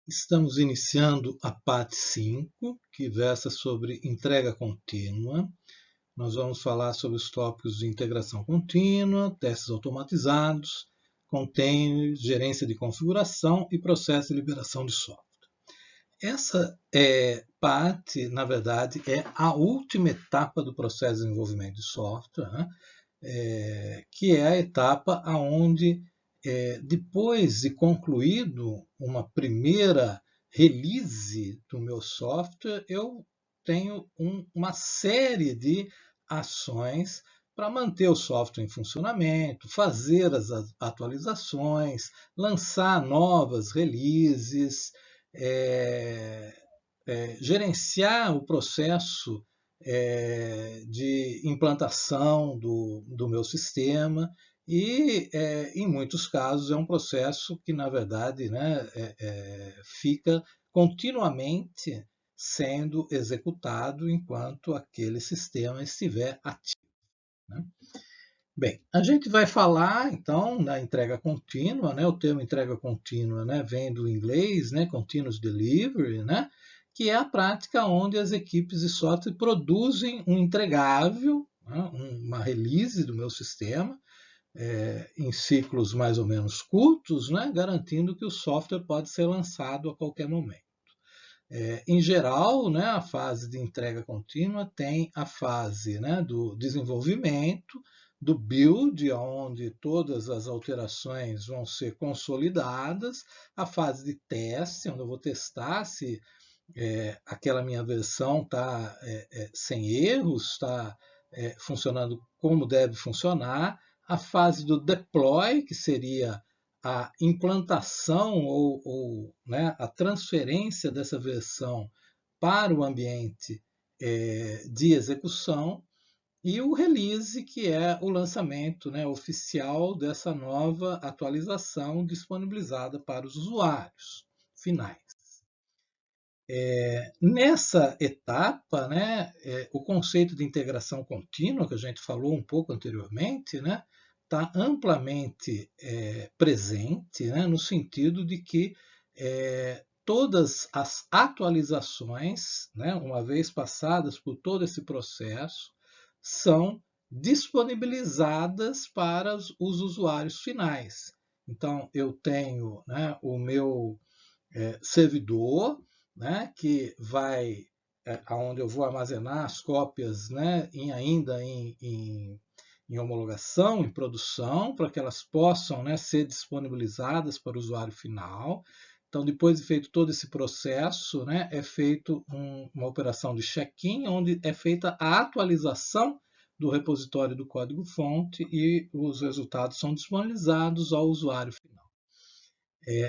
Estamos iniciando a parte 5, que versa sobre entrega contínua. Nós vamos falar sobre os tópicos de integração contínua, testes automatizados, containers, gerência de configuração e processo de liberação de software. Essa parte, na verdade, é a última etapa do processo de desenvolvimento de software, né? Que é a etapa onde, depois de concluído uma primeira release do meu software, eu tenho uma série de ações para manter o software em funcionamento, fazer as atualizações, lançar novas releases, gerenciar o processo de implantação do meu sistema e, em muitos casos, é um processo que, na verdade, né, fica continuamente sendo executado enquanto aquele sistema estiver ativo, né? Bem, a gente vai falar, então, na entrega contínua, né? O termo entrega contínua, né, vem do inglês, né, continuous delivery, né, que é a prática onde as equipes de software produzem um entregável, né, uma release do meu sistema, em ciclos mais ou menos curtos, né, garantindo que o software pode ser lançado a qualquer momento. Em geral, né, a fase de entrega contínua tem a fase, né, do desenvolvimento, do build, onde todas as alterações vão ser consolidadas, a fase de teste, onde eu vou testar se aquela minha versão está sem erros, está funcionando como deve funcionar, a fase do deploy, que seria a implantação ou né, a transferência dessa versão para o ambiente de execução, e o release, que é o lançamento, né, oficial dessa nova atualização disponibilizada para os usuários finais. Nessa etapa, né, o conceito de integração contínua, que a gente falou um pouco anteriormente, né, está amplamente presente, né, no sentido de que todas as atualizações, né, uma vez passadas por todo esse processo, são disponibilizadas para os usuários finais. Então, eu tenho, né, o meu servidor, né, que vai aonde eu vou armazenar as cópias, né, ainda em homologação, em produção, para que elas possam, né, ser disponibilizadas para o usuário final. Então, depois de feito todo esse processo, né, é feito uma operação de check-in, onde é feita a atualização do repositório do código-fonte e os resultados são disponibilizados ao usuário final.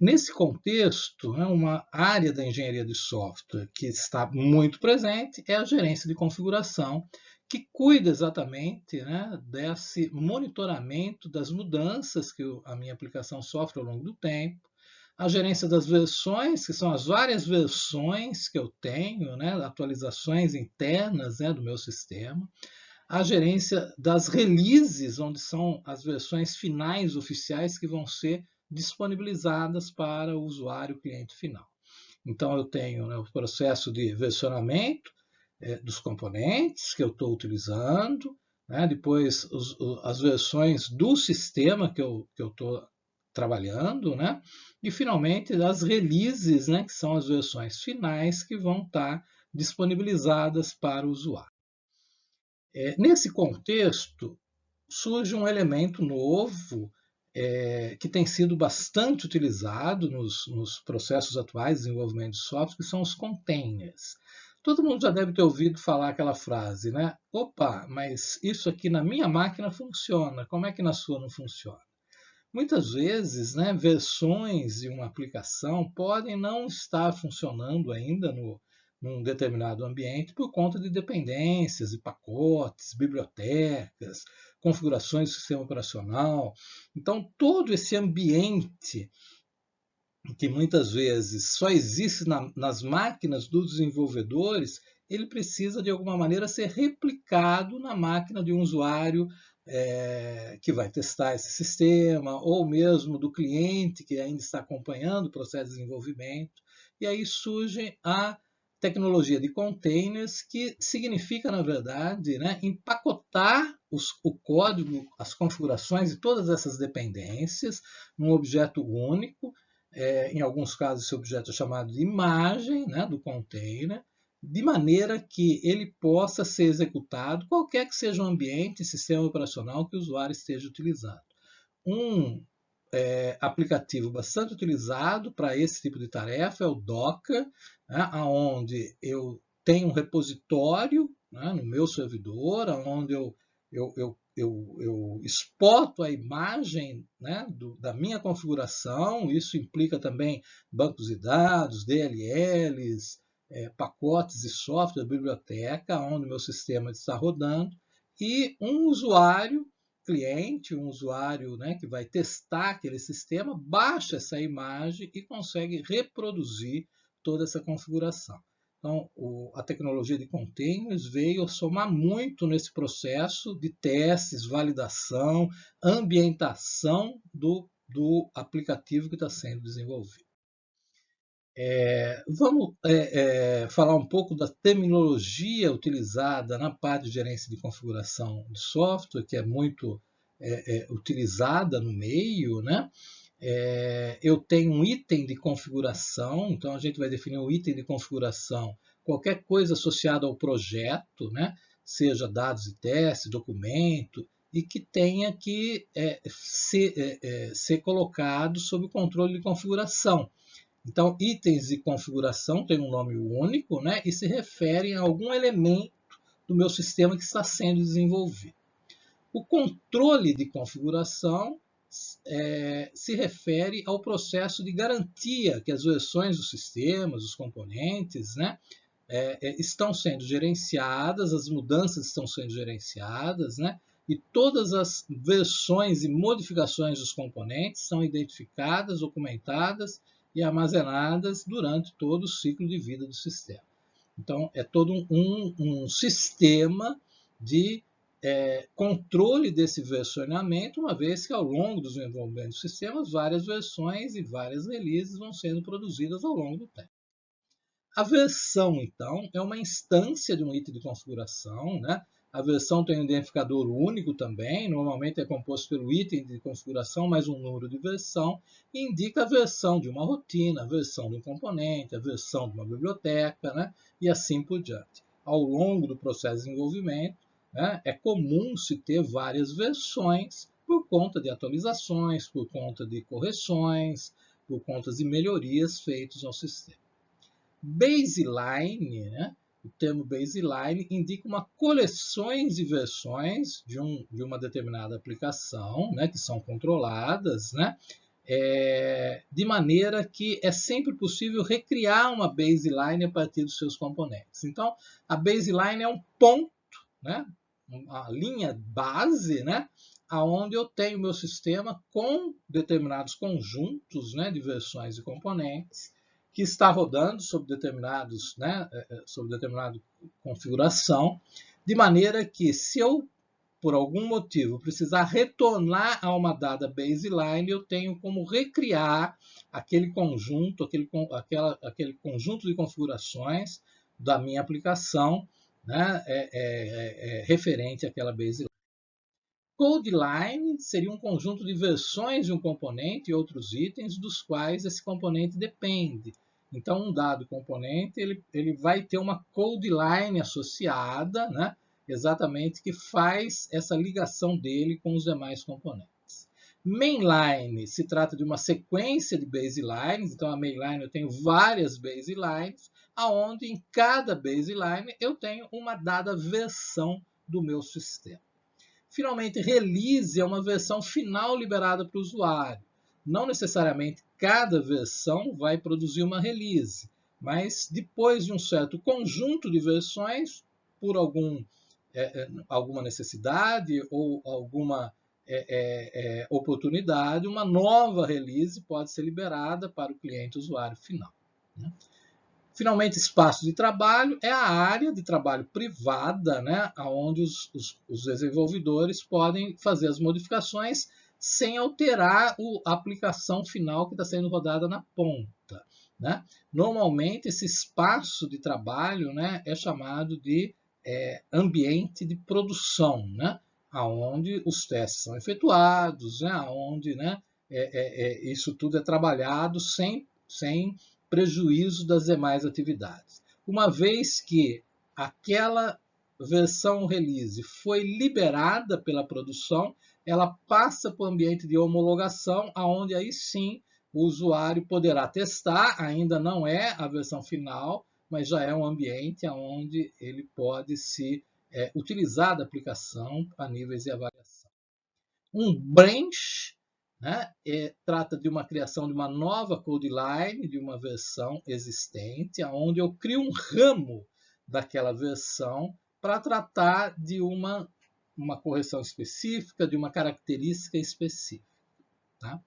Nesse contexto, né, uma área da engenharia de software que está muito presente é a gerência de configuração, que cuida exatamente, né, desse monitoramento das mudanças que a minha aplicação sofre ao longo do tempo, a gerência das versões, que são as várias versões que eu tenho, né, atualizações internas, né, do meu sistema, a gerência das releases, onde são as versões finais oficiais que vão ser disponibilizadas para o usuário cliente final. Então, eu tenho, né, o processo de versionamento dos componentes que eu estou utilizando, né, depois as versões do sistema que eu estou trabalhando, né, e finalmente as releases, né, que são as versões finais que vão estar disponibilizadas para o usuário. Nesse contexto, surge um elemento novo que tem sido bastante utilizado nos processos atuais de desenvolvimento de software, que são os containers. Todo mundo já deve ter ouvido falar aquela frase, né? Opa, mas isso aqui na minha máquina funciona, como é que na sua não funciona? Muitas vezes, né, versões de uma aplicação podem não estar funcionando ainda num determinado ambiente por conta de dependências, de pacotes, bibliotecas, configurações do sistema operacional. Então, todo esse ambiente que muitas vezes só existe nas máquinas dos desenvolvedores, ele precisa de alguma maneira ser replicado na máquina de um usuário que vai testar esse sistema, ou mesmo do cliente que ainda está acompanhando o processo de desenvolvimento. E aí surge a tecnologia de containers, que significa, na verdade, né, empacotar o código, as configurações e todas essas dependências num objeto único. Em alguns casos, esse objeto é chamado de imagem, né, do container, de maneira que ele possa ser executado qualquer que seja o ambiente, sistema operacional que o usuário esteja utilizando. Um aplicativo bastante utilizado para esse tipo de tarefa é o Docker, né, onde eu tenho um repositório, né, no meu servidor, onde eu exporto a imagem, né, da minha configuração. Isso implica também bancos de dados, DLLs, pacotes de software, biblioteca, onde o meu sistema está rodando, e um usuário cliente, um usuário, né, que vai testar aquele sistema, baixa essa imagem e consegue reproduzir toda essa configuração. Então, a tecnologia de containers veio somar muito nesse processo de testes, validação, ambientação do aplicativo que está sendo desenvolvido. Vamos falar um pouco da terminologia utilizada na parte de gerência de configuração de software, que é muito utilizada no meio, né? Eu tenho um item de configuração, então a gente vai definir um item de configuração, qualquer coisa associada ao projeto, né? Seja dados de teste, documento, e que tenha que ser colocado sob o controle de configuração. Então, itens de configuração têm um nome único, né, e se referem a algum elemento do meu sistema que está sendo desenvolvido. O controle de configuração se refere ao processo de garantia que as versões dos sistemas, os componentes, né, estão sendo gerenciadas, as mudanças estão sendo gerenciadas, né, e todas as versões e modificações dos componentes são identificadas, documentadas e armazenadas durante todo o ciclo de vida do sistema. Então, é todo um sistema de controle desse versionamento, uma vez que ao longo do desenvolvimento dos sistemas, várias versões e várias releases vão sendo produzidas ao longo do tempo. A versão, então, é uma instância de um item de configuração, né? A versão tem um identificador único também, normalmente é composto pelo item de configuração mais um número de versão, e indica a versão de uma rotina, a versão de um componente, a versão de uma biblioteca, né? E assim por diante. Ao longo do processo de desenvolvimento, né, é comum se ter várias versões por conta de atualizações, por conta de correções, por conta de melhorias feitas ao sistema. Baseline, né? O termo baseline indica uma coleções de versões de uma determinada aplicação, né, que são controladas, né, de maneira que é sempre possível recriar uma baseline a partir dos seus componentes. Então, a baseline é um ponto, né, uma linha base, né, aonde eu tenho meu sistema com determinados conjuntos, né, de versões e componentes, que está rodando sob sob determinada configuração, de maneira que se eu, por algum motivo, precisar retornar a uma dada baseline, eu tenho como recriar aquele conjunto, aquele conjunto de configurações da minha aplicação, né, referente àquela baseline. Codeline seria um conjunto de versões de um componente e outros itens dos quais esse componente depende. Então, um dado componente ele vai ter uma codeline associada, né, exatamente, que faz essa ligação dele com os demais componentes. Mainline se trata de uma sequência de baselines, então a mainline eu tenho várias baselines, aonde em cada baseline eu tenho uma dada versão do meu sistema. Finalmente, release é uma versão final liberada para o usuário. Não necessariamente cada versão vai produzir uma release, mas depois de um certo conjunto de versões, por alguma necessidade ou alguma oportunidade, uma nova release pode ser liberada para o cliente usuário final. Finalmente, espaço de trabalho é a área de trabalho privada, né, onde os desenvolvedores podem fazer as modificações sem alterar a aplicação final que está sendo rodada na ponta. Né? Normalmente, esse espaço de trabalho, né, é chamado de ambiente de produção, né, onde os testes são efetuados, né, onde, né, isso tudo é trabalhado sem prejuízo das demais atividades. Uma vez que aquela versão release foi liberada pela produção, ela passa para o ambiente de homologação, onde aí sim o usuário poderá testar, ainda não é a versão final, mas já é um ambiente onde ele pode se utilizar da aplicação a níveis de avaliação. Um branch, né, trata de uma criação de uma nova code line, de uma versão existente, onde eu crio um ramo daquela versão para tratar de uma correção específica, de uma característica específica. Tá?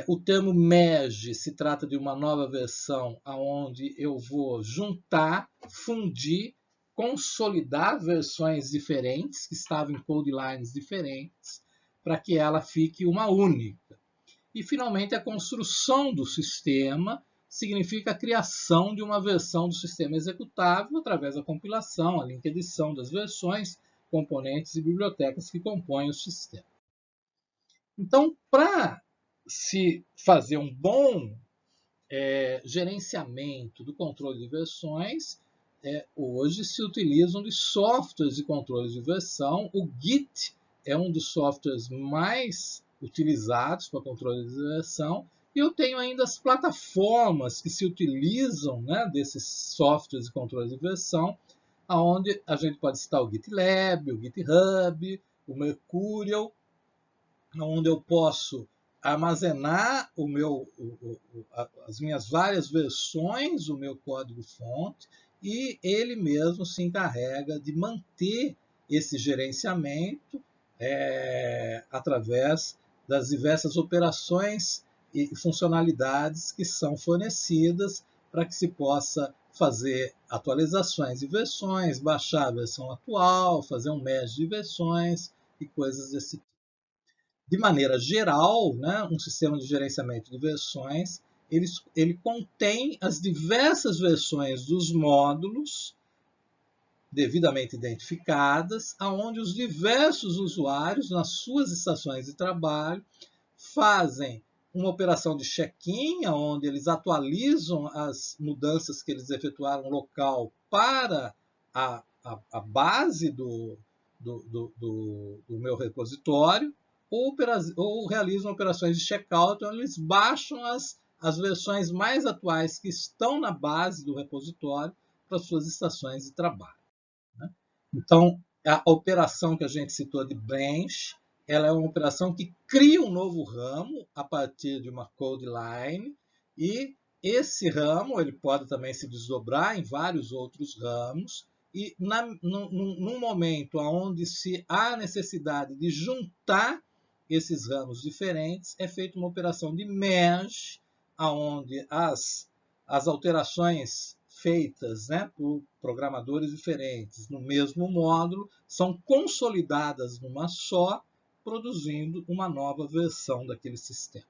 O termo merge se trata de uma nova versão onde eu vou juntar, fundir, consolidar versões diferentes, que estavam em code lines diferentes, para que ela fique uma única. E, finalmente, a construção do sistema significa a criação de uma versão do sistema executável através da compilação, a link edição das versões, componentes e bibliotecas que compõem o sistema. Então, para se fazer um bom gerenciamento do controle de versões, hoje se utilizam de softwares de controle de versão. O Git é um dos softwares mais utilizados para controle de versão. E eu tenho ainda as plataformas que se utilizam, né, desses softwares de controle de versão, onde a gente pode citar o GitLab, o GitHub, o Mercurial, onde eu posso armazenar as minhas várias versões do meu código-fonte, e ele mesmo se encarrega de manter esse gerenciamento através das diversas operações e funcionalidades que são fornecidas para que se possa fazer atualizações de versões, baixar a versão atual, fazer um merge de versões e coisas desse tipo. De maneira geral, né, um sistema de gerenciamento de versões, ele contém as diversas versões dos módulos devidamente identificadas, onde os diversos usuários, nas suas estações de trabalho, fazem uma operação de check-in, onde eles atualizam as mudanças que eles efetuaram local para a base do meu repositório, ou realizam operações de checkout, onde eles baixam as versões mais atuais que estão na base do repositório para suas estações de trabalho. Né? Então, a operação que a gente citou de branch, ela é uma operação que cria um novo ramo a partir de uma code line, e esse ramo ele pode também se desdobrar em vários outros ramos, e num momento onde se há necessidade de juntar esses ramos diferentes, é feita uma operação de merge, onde as alterações feitas, né, por programadores diferentes no mesmo módulo são consolidadas numa só, produzindo uma nova versão daquele sistema.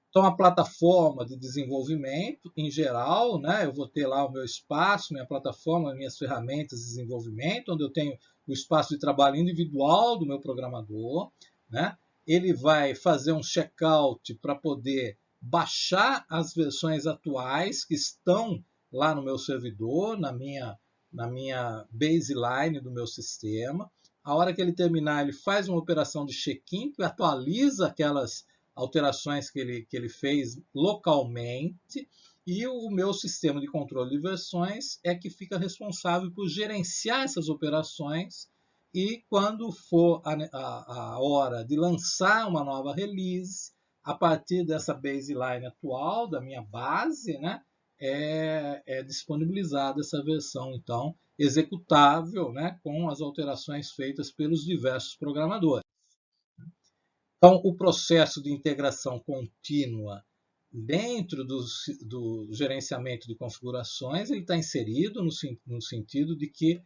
Então, a plataforma de desenvolvimento, em geral, né, eu vou ter lá o meu espaço, minha plataforma, minhas ferramentas de desenvolvimento, onde eu tenho o espaço de trabalho individual do meu programador. Né? Ele vai fazer um checkout para poder baixar as versões atuais que estão lá no meu servidor, na minha baseline do meu sistema. A hora que ele terminar, ele faz uma operação de check-in, que atualiza aquelas alterações que ele fez localmente, e o meu sistema de controle de versões é que fica responsável por gerenciar essas operações, e quando for a hora de lançar uma nova release, a partir dessa baseline atual, da minha base, né, é disponibilizada essa versão, então, executável, né, com as alterações feitas pelos diversos programadores. Então, o processo de integração contínua dentro do gerenciamento de configurações, ele está inserido no sentido de que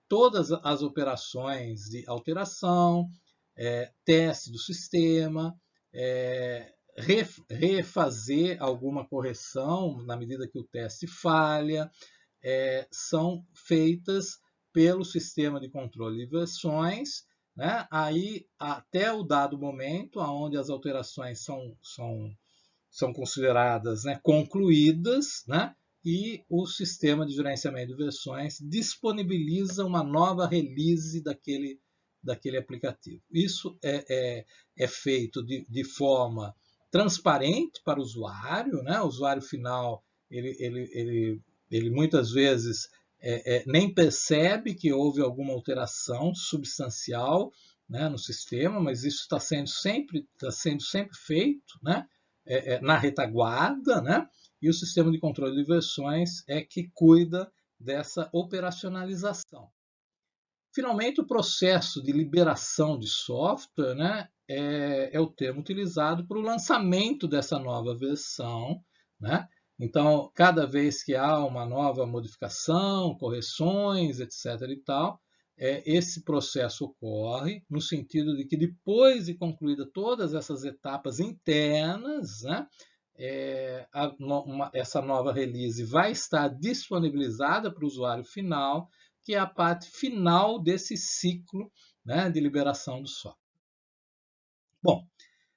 todas as operações de alteração, teste do sistema, refazer alguma correção na medida que o teste falha, são feitas pelo sistema de controle de versões, né? Aí, até o dado momento onde as alterações são consideradas, né, concluídas, né? E o sistema de gerenciamento de versões disponibiliza uma nova release daquele aplicativo. Isso é feito de forma transparente para o usuário, né? O usuário final ele muitas vezes nem percebe que houve alguma alteração substancial, né, no sistema, mas isso está sendo sempre feito, né, na retaguarda, né, e o sistema de controle de versões é que cuida dessa operacionalização. Finalmente, o processo de liberação de software, né, é o termo utilizado para o lançamento dessa nova versão, né? Então, cada vez que há uma nova modificação, correções, etc. e tal, esse processo ocorre no sentido de que depois de concluída todas essas etapas internas, né, essa nova release vai estar disponibilizada para o usuário final, que é a parte final desse ciclo, né, de liberação do software. Bom,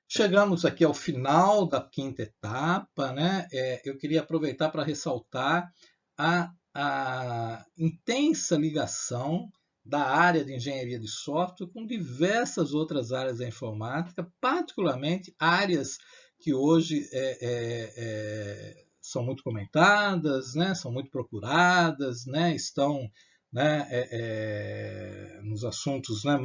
chegamos aqui ao final da quinta etapa, né? Eu queria aproveitar para ressaltar a intensa ligação da área de engenharia de software com diversas outras áreas da informática, particularmente áreas que hoje são muito comentadas, né? São muito procuradas, né? Estão, né, nos assuntos, né,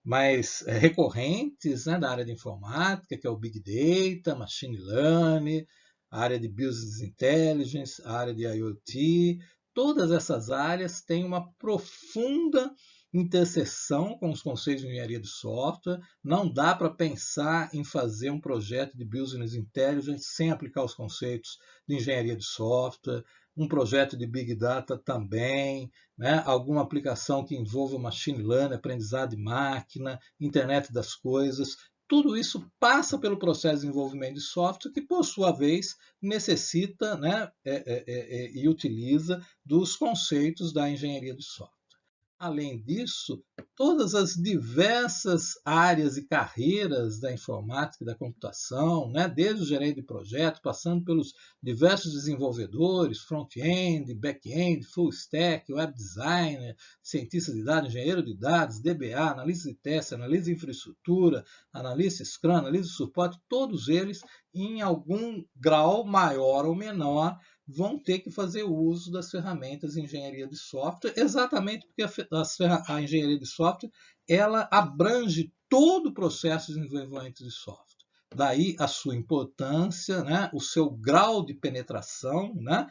mais recorrentes, né, da área de informática, que é o Big Data, Machine Learning, a área de Business Intelligence, a área de IoT. Todas essas áreas têm uma profunda interseção com os conceitos de engenharia de software. Não dá para pensar em fazer um projeto de Business Intelligence sem aplicar os conceitos de engenharia de software, um projeto de Big Data também, né? Alguma aplicação que envolva Machine Learning, aprendizado de máquina, internet das coisas. Tudo isso passa pelo processo de desenvolvimento de software, que, por sua vez, necessita, né, e utiliza dos conceitos da engenharia de software. Além disso, todas as diversas áreas e carreiras da informática e da computação, né, desde o gerente de projeto, passando pelos diversos desenvolvedores, front-end, back-end, full stack, web designer, cientista de dados, engenheiro de dados, DBA, analista de teste, analista de infraestrutura, analista Scrum, analista de suporte, todos eles, em algum grau maior ou menor, vão ter que fazer uso das ferramentas de engenharia de software, exatamente porque a engenharia de software ela abrange todo o processo de desenvolvimento de software. Daí a sua importância, né, o seu grau de penetração, né,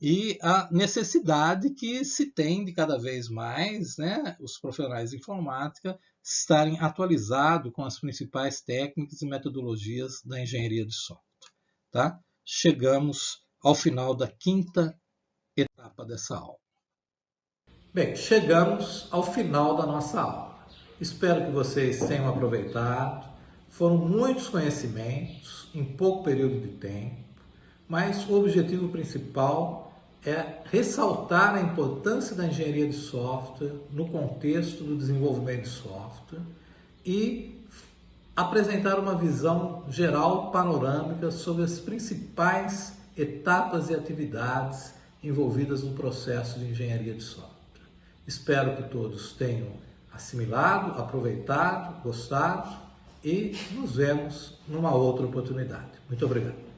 e a necessidade que se tem de cada vez mais, né, os profissionais de informática estarem atualizados com as principais técnicas e metodologias da engenharia de software. Tá? Chegamos ao final da quinta etapa dessa aula. Bem, chegamos ao final da nossa aula. Espero que vocês tenham aproveitado. Foram muitos conhecimentos em pouco período de tempo, mas o objetivo principal é ressaltar a importância da engenharia de software no contexto do desenvolvimento de software e apresentar uma visão geral panorâmica sobre as principais etapas e atividades envolvidas no processo de engenharia de software. Espero que todos tenham assimilado, aproveitado, gostado e nos vemos numa outra oportunidade. Muito obrigado.